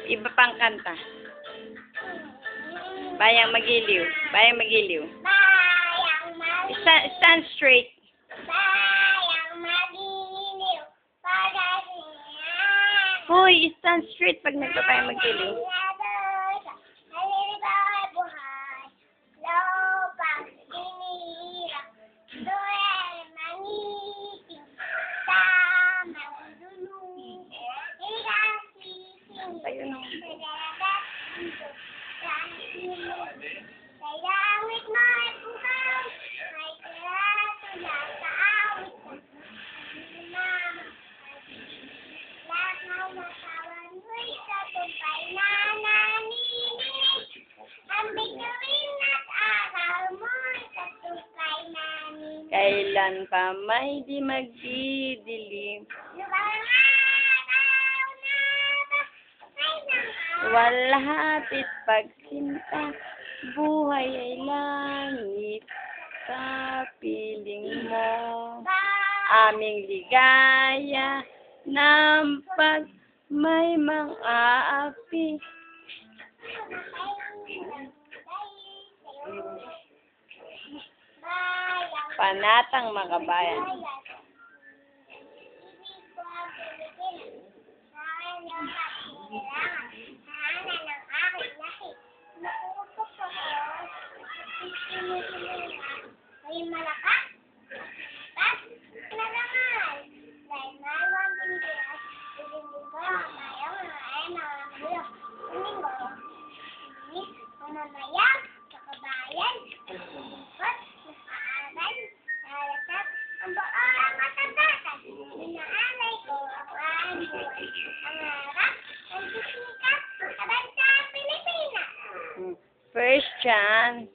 Iba pang kanta. Bayang magiliw. Bayang magiliw. Bayang magiliw. Stand straight. Bayang magiliw. Pagdating Hoy, stand straight pag nagpabayang magiliw. Tayo nung... Kayawit mo ay bukaw, may karatula sa awit mo. Lakaw matawan mo'y katumpay na nanininig. Ang bituin at araw mo'y katumpay na nanininig. Kailan pa may di magdidilim. Walhapit pagsinta, buhay ay langit sa piling mo. Aming ligaya ng pag may mga api. Panatang makabayan. Ay malakas? At nalangal. Dahil mayroon din bilas, ibigin ko ang mayang ay nangangalok. Kunin ko, inis, mamamayang, kakabayan, ikot, nakaaral, nalasap, ang baorang matatakan. Inaalay ko ang aking buhay. Ang harap, ang susikat, kaban sa Pilipinas. First chance.